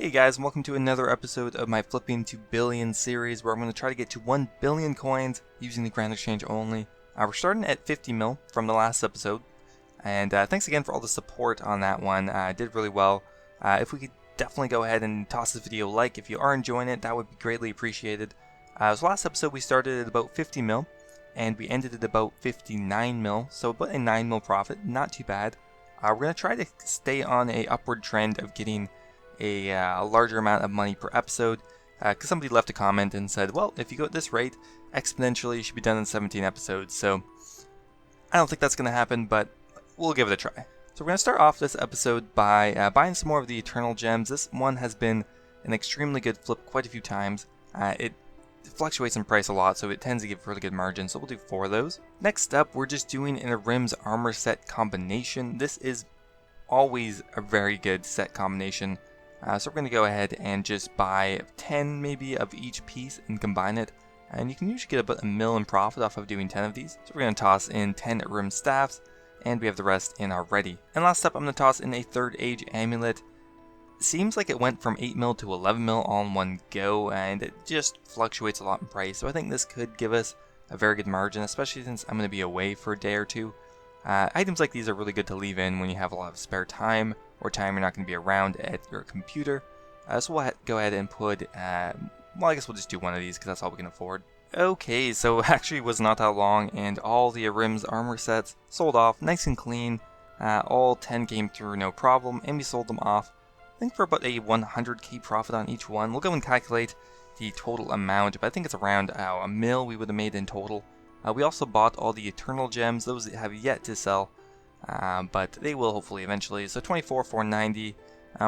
Hey guys, and welcome to another episode of my Flipping to Billion series where I'm going to try to get to 1 billion coins using the Grand Exchange only. We're starting at 50 mil from the last episode, and thanks again for all the support on that one. I did really well. If we could definitely go ahead and toss this video a like if you are enjoying it, that would be greatly appreciated. So last episode we started at about 50 mil, and we ended at about 59 mil, so about a 9 mil profit, not too bad. We're going to try to stay on a upward trend of getting a larger amount of money per episode, because somebody left a comment and said, well, if you go at this rate, exponentially you should be done in 17 episodes, so I don't think that's going to happen, but we'll give it a try. So we're going to start off this episode by buying some more of the Eternal Gems. This one has been an extremely good flip quite a few times. It fluctuates in price a lot, so it tends to give really good margins, so we'll do 4 of those. Next up, we're just doing an Arim's Armor Set combination. This is always a very good set combination. So we're going to go ahead and just buy 10 maybe of each piece and combine it. And you can usually get about $1 million in profit off of doing 10 of these. So we're going to toss in 10 Arim staffs, and we have the rest in already. And last up, I'm going to toss in a Third Age amulet. Seems like it went from 8 mil to 11 mil all in one go, and it just fluctuates a lot in price. So I think this could give us a very good margin, especially since I'm going to be away for a day or two. Items like these are really good to leave in when you have a lot of spare time, or time you're not going to be around at your computer. So we'll go ahead and put, well, I guess we'll just do one of these because that's all we can afford. Okay, so actually it was not that long, and all the Arim's armor sets sold off nice and clean. All 10 came through no problem, and we sold them off, I think for about a 100k profit on each one. We'll go and calculate the total amount, but I think it's around $1 million we would have made in total. We also bought all the Eternal Gems, those that have yet to sell. But they will hopefully eventually. So 24,490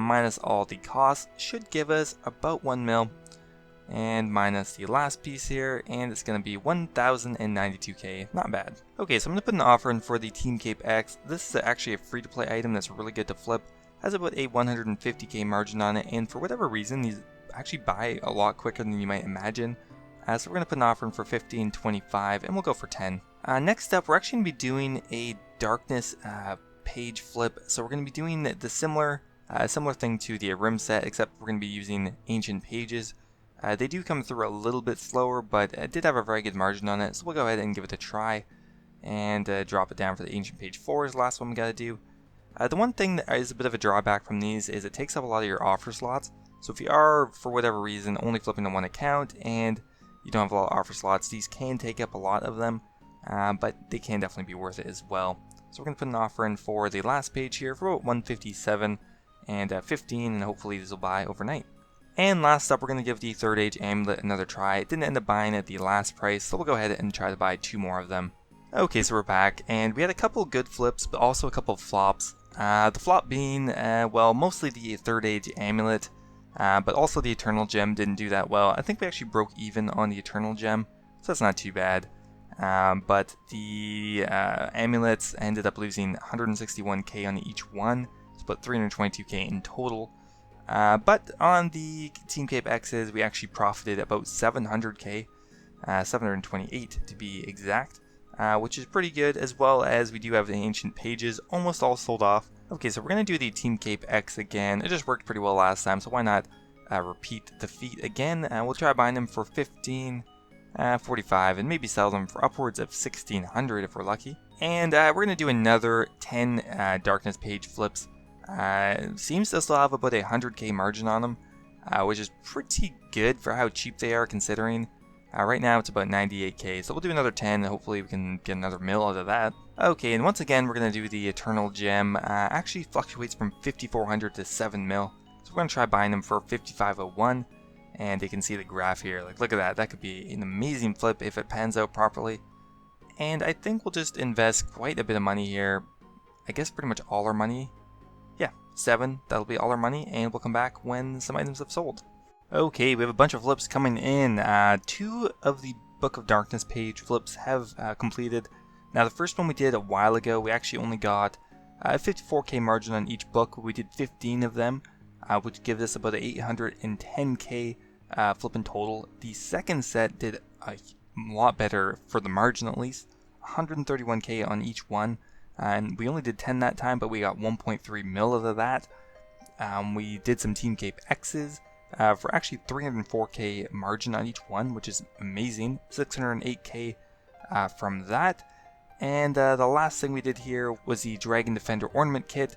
minus all the costs should give us about 1 mil, and minus the last piece here, and it's going to be 1,092k. Not bad. Okay, so I'm going to put an offer in for the Team Cape X. This is actually a free-to-play item that's really good to flip. Has about a 150k margin on it, and for whatever reason, these actually buy a lot quicker than you might imagine. So we're going to put an offer in for 15.25, and we'll go for 10. Next up, we're actually going to be doing a darkness page flip. So we're going to be doing the similar thing to the Arim set, except we're going to be using ancient pages. They do come through a little bit slower, but it did have a very good margin on it, so we'll go ahead and give it a try and drop it down for the ancient page 4 is the last one we got to do. The one thing that is a bit of a drawback from these is it takes up a lot of your offer slots. So if you are, for whatever reason, only flipping on one account and you don't have a lot of offer slots, these can take up a lot of them, but they can definitely be worth it as well. So we're going to put an offer in for the last page here for about 157 and 15, and hopefully this will buy overnight. And last up, we're going to give the Third Age amulet another try. It didn't end up buying at the last price, so we'll go ahead and try to buy 2 more of them. Okay, so we're back, and we had a couple good flips, but also a couple of flops. The flop being, well, mostly the Third Age amulet. But also the Eternal Gem didn't do that well. I think we actually broke even on the Eternal Gem, so that's not too bad. But the amulets ended up losing 161k on each one, so about 322k in total. But on the Team Cape X's, we actually profited about 700k, 728 to be exact, which is pretty good, as well as we do have the Ancient Pages almost all sold off. Okay, so we're going to do the Team Cape X again. It just worked pretty well last time, so why not repeat the feat again. We'll try buying them for 15.45 and maybe sell them for upwards of 1,600 if we're lucky. And we're going to do another 10 Darkness Page flips. Seems to still have about a 100k margin on them, which is pretty good for how cheap they are considering. Right now it's about 98k, so we'll do another 10 and hopefully we can get another mil out of that. Okay, and once again we're going to do the Eternal Gem. Actually fluctuates from 5,400 to 7 mil, so we're going to try buying them for 5,501, and you can see the graph here. Like, look at that, that could be an amazing flip if it pans out properly. And I think we'll just invest quite a bit of money here. I guess pretty much all our money. Yeah, 7, that'll be all our money, and we'll come back when some items have sold. Okay, we have a bunch of flips coming in. 2 of the Book of Darkness page flips have completed. Now the first one we did a while ago, we actually only got a 54k margin on each book. We did 15 of them, which gives us about 810k flip in total. The second set did a lot better for the margin, at least 131k on each one, and we only did 10 that time, but we got 1.3 mil of that. We did some Team Cape X's for actually 304k margin on each one, which is amazing. 608k from that. And the last thing we did here was the Dragon Defender Ornament Kit,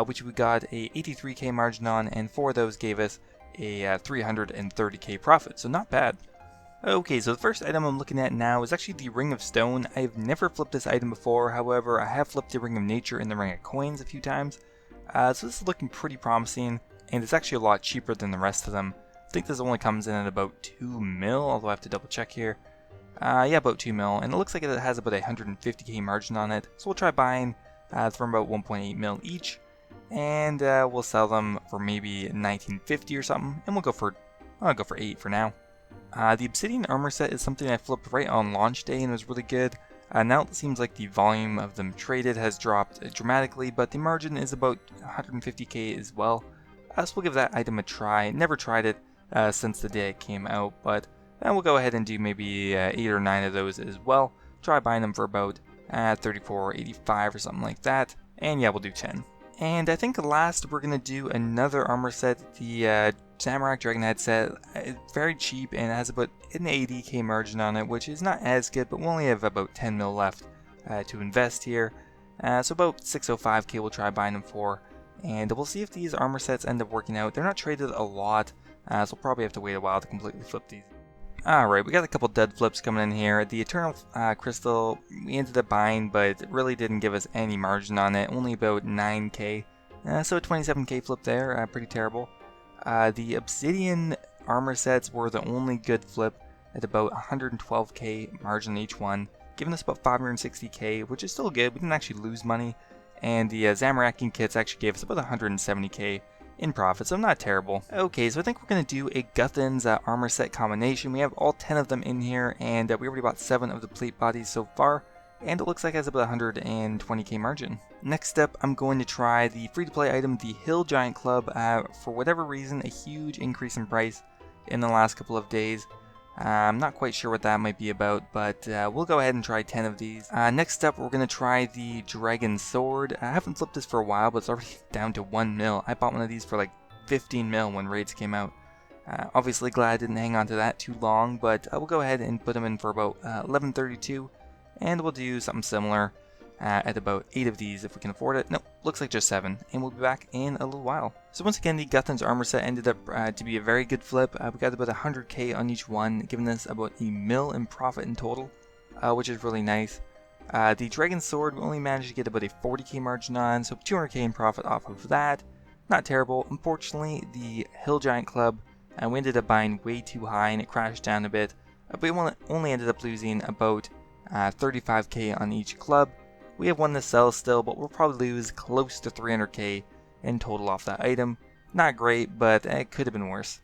which we got a 83k margin on, and 4 of those gave us a 330k profit, so not bad. Okay, so the first item I'm looking at now is actually the Ring of Stone. I've never flipped this item before, however, I have flipped the Ring of Nature and the Ring of Coins a few times. So this is looking pretty promising, and it's actually a lot cheaper than the rest of them. I think this only comes in at about 2 mil, although I have to double check here. Yeah, about 2 mil, and it looks like it has about a 150k margin on it, so we'll try buying from about 1.8 mil each, and we'll sell them for maybe 1950 or something, and I'll go for 8 for now. The Obsidian Armor Set is something I flipped right on launch day and was really good. Now it seems like the volume of them traded has dropped dramatically, but the margin is about 150k as well. So we'll give that item a try. Never tried it since the day it came out, but we'll go ahead and do maybe 8 or 9 of those as well. Try buying them for about 34.85 or something like that, and yeah, we'll do 10. And I think last we're going to do another armor set, the Tamarack Dragon set. It's very cheap and it has about an 80k margin on it, which is not as good, but we only have about 10 mil left to invest here. So about 605k we'll try buying them for, and we'll see if these armor sets end up working out. They're not traded a lot, so we'll probably have to wait a while to completely flip these. Alright, we got a couple dead flips coming in here. The Eternal Crystal we ended up buying, but it really didn't give us any margin on it, only about 9k. So a 27k flip there, pretty terrible. The Obsidian Armor Sets were the only good flip at about 112k margin each one, giving us about 560k, which is still good. We didn't actually lose money. And the Zamorakian kits actually gave us about 170k in profit, so not terrible. Okay, so I think we're going to do a Guthan's armor set combination. We have all 10 of them in here, and we already bought 7 of the plate bodies so far, and it looks like it has about 120k margin. Next up, I'm going to try the free-to-play item, the Hill Giant Club. For whatever reason, a huge increase in price in the last couple of days. I'm not quite sure what that might be about, but we'll go ahead and try 10 of these. Next up, we're going to try the Dragon Sword. I haven't flipped this for a while, but it's already down to 1 mil. I bought one of these for like 15 mil when raids came out. Obviously glad I didn't hang on to that too long, but we'll go ahead and put them in for about 1132, and we'll do something similar at about 8 of these if we can afford it. Nope, looks like just 7, and we'll be back in a little while. So once again, the Guthan's armor set ended up to be a very good flip. We got about 100k on each one, giving us about a mil in profit in total, which is really nice. The Dragon Sword, we only managed to get about a 40k margin on, so 200k in profit off of that. Not terrible. Unfortunately, the Hill Giant Club, we ended up buying way too high and it crashed down a bit, but we only ended up losing about 35k on each club. We have one to sell still, but we'll probably lose close to 300k in total off that item. Not great, but it could have been worse.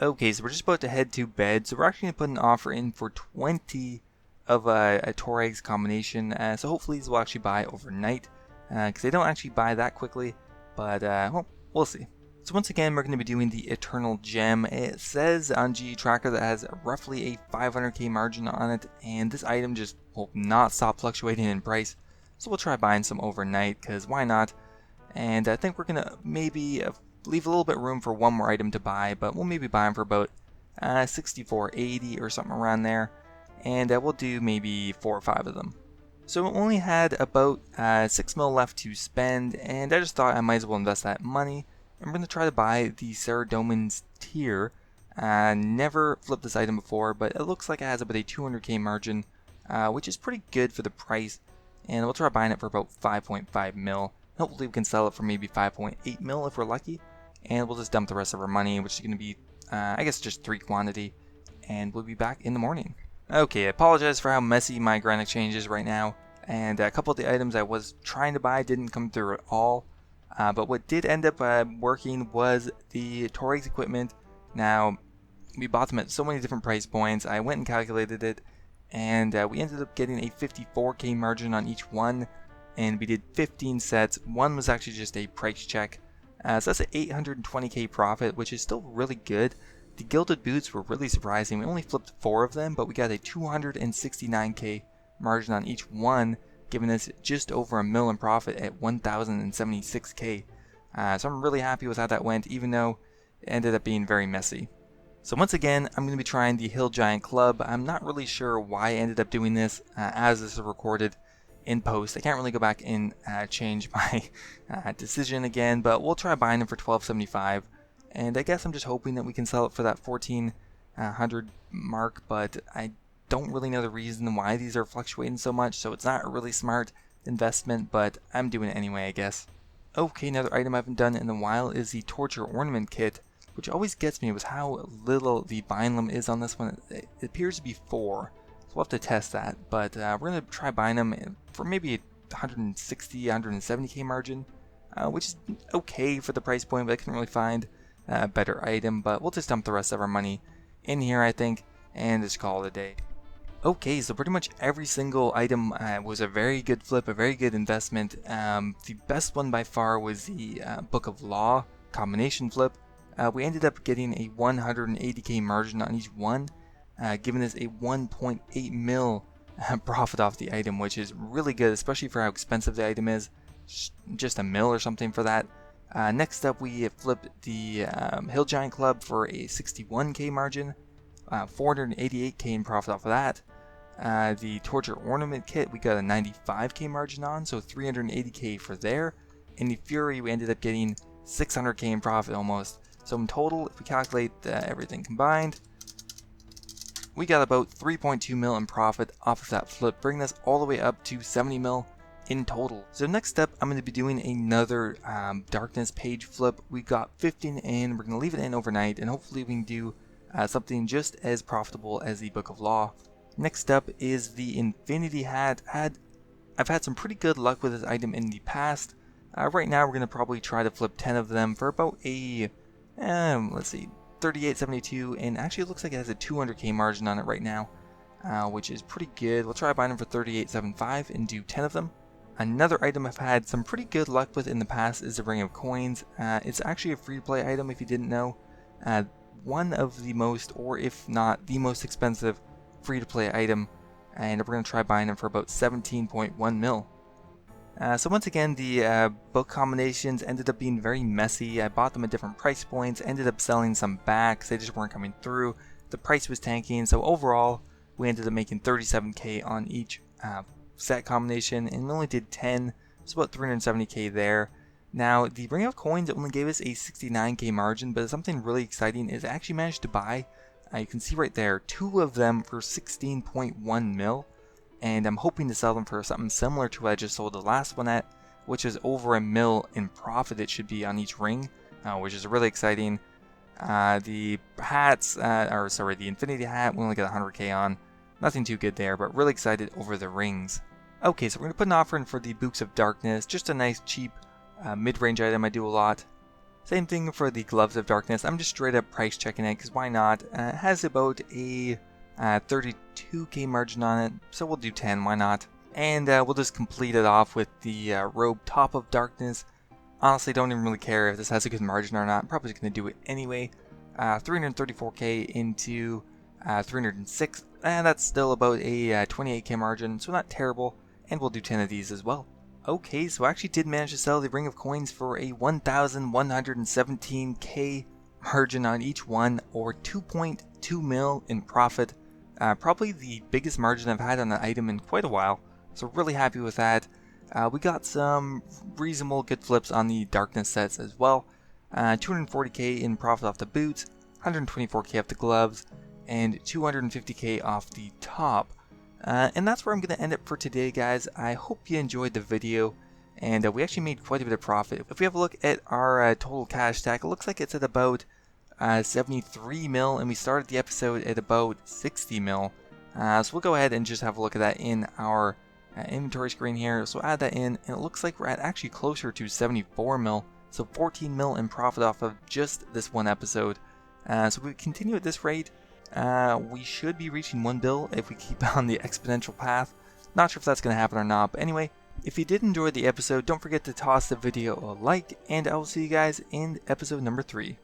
Okay, so we're just about to head to bed, so we're actually going to put an offer in for 20 of a Torex combination, so hopefully these will actually buy overnight, because they don't actually buy that quickly, but well, we'll see. So once again, we're going to be doing the Eternal Gem. It says on GE Tracker that has roughly a 500k margin on it, and this item just will not stop fluctuating in price. So we'll try buying some overnight, because why not? And I think we're going to maybe leave a little bit room for one more item to buy, but we'll maybe buy them for about 64.80 or something around there. And we'll do maybe 4 or 5 of them. So we only had about 6 mil left to spend, and I just thought I might as well invest that money. I'm going to try to buy the Saradomin's tier. Never flipped this item before, but it looks like it has about a 200k margin, which is pretty good for the price. And we'll try buying it for about 5.5 mil. Hopefully we can sell it for maybe 5.8 mil if we're lucky. And we'll just dump the rest of our money, which is going to be, I guess, just 3 quantity. And we'll be back in the morning. Okay, I apologize for how messy my Grand Exchange is right now. And a couple of the items I was trying to buy didn't come through at all. But what did end up working was the Torex equipment. Now, we bought them at so many different price points. I went and calculated it. And we ended up getting a 54k margin on each one, and we did 15 sets. One was actually just a price check, so that's an 820k profit, which is still really good. The gilded boots were really surprising. We only flipped 4 of them, but we got a 269k margin on each one, giving us just over a mil in profit at 1076k. So I'm really happy with how that went, even though it ended up being very messy. So once again, I'm going to be trying the Hill Giant Club. I'm not really sure why I ended up doing this as this is recorded in post. I can't really go back and change my decision again, but we'll try buying them for $12.75. And I guess I'm just hoping that we can sell it for that $1,400 mark, but I don't really know the reason why these are fluctuating so much, so it's not a really smart investment, but I'm doing it anyway, I guess. Okay, another item I haven't done in a while is the Torture Ornament Kit, which always gets me with how little the bind limit is on this one. It appears to be 4, so we'll have to test that, but we're going to try buying them for maybe 160, 170k margin, which is okay for the price point, but I couldn't really find a better item, but we'll just dump the rest of our money in here, I think, and just call it a day. Okay, so pretty much every single item was a very good flip, a very good investment. The best one by far was the Book of Law combination flip. We ended up getting a 180k margin on each one, giving us a 1.8 mil profit off the item, which is really good, especially for how expensive the item is. Just a mil or something for that. Next up, we flipped the Hill Giant Club for a 61k margin, 488k in profit off of that. The Torture Ornament Kit, we got a 95k margin on, so 380k for there. And the Fury, we ended up getting 600k in profit almost. So in total, if we calculate everything combined, we got about 3.2 mil in profit off of that flip, bringing us all the way up to 70 mil in total. So next up, I'm going to be doing another darkness page flip. We got 15 in, we're going to leave it in overnight, and hopefully we can do something just as profitable as the Book of Law. Next up is the Infinity Hat. I've had some pretty good luck with this item in the past. Right now we're going to probably try to flip 10 of them for about a, let's see, 38.72, and actually it looks like it has a 200k margin on it right now, which is pretty good. We'll try buying them for 38.75 and do 10 of them. Another item I've had some pretty good luck with in the past is the Ring of Coins. It's actually a free-to-play item if you didn't know. One of the most, or if not the most expensive free-to-play item, and we're going to try buying them for about 17.1 mil. So once again, the book combinations ended up being very messy. I bought them at different price points, ended up selling some back because they just weren't coming through. The price was tanking, so overall we ended up making 37k on each set combination, and we only did 10, so about 370k there. Now, the Ring of Coins only gave us a 69k margin, but something really exciting is I actually managed to buy, you can see right there, 2 of them for 16.1 mil. And I'm hoping to sell them for something similar to what I just sold the last one at, which is over a mil in profit it should be on each ring, which is really exciting. The hats, the Infinity Hat, we only got 100k on. Nothing too good there, but really excited over the rings. Okay, so we're going to put an offer in for the Boots of Darkness, just a nice cheap mid-range item I do a lot. Same thing for the Gloves of Darkness, I'm just straight up price checking it, because why not? It has about a 32k margin on it, so we'll do 10, why not? And we'll just complete it off with the Robe Top of Darkness. Honestly, don't even really care if this has a good margin or not. I'm probably just going to do it anyway. 334k into 306, and that's still about a 28k margin, so not terrible, and we'll do 10 of these as well. Okay, so I actually did manage to sell the Ring of Coins for a 1,117k margin on each one, or 2.2 mil in profit. Probably the biggest margin I've had on an item in quite a while, so really happy with that. We got some reasonable good flips on the Darkness sets as well. 240k in profit off the boots, 124k off the gloves, and 250k off the top. And that's where I'm going to end it for today, guys. I hope you enjoyed the video, and we actually made quite a bit of profit. If we have a look at our total cash stack, it looks like it's at about 73 mil, and we started the episode at about 60 mil. So we'll go ahead and just have a look at that in our inventory screen here. So add that in, and it looks like we're at actually closer to 74 mil, so 14 mil in profit off of just this one episode. So if we continue at this rate, we should be reaching 1 bill if we keep on the exponential path. Not sure if that's going to happen or not, but anyway, if you did enjoy the episode, don't forget to toss the video a like, and I will see you guys in episode number 3.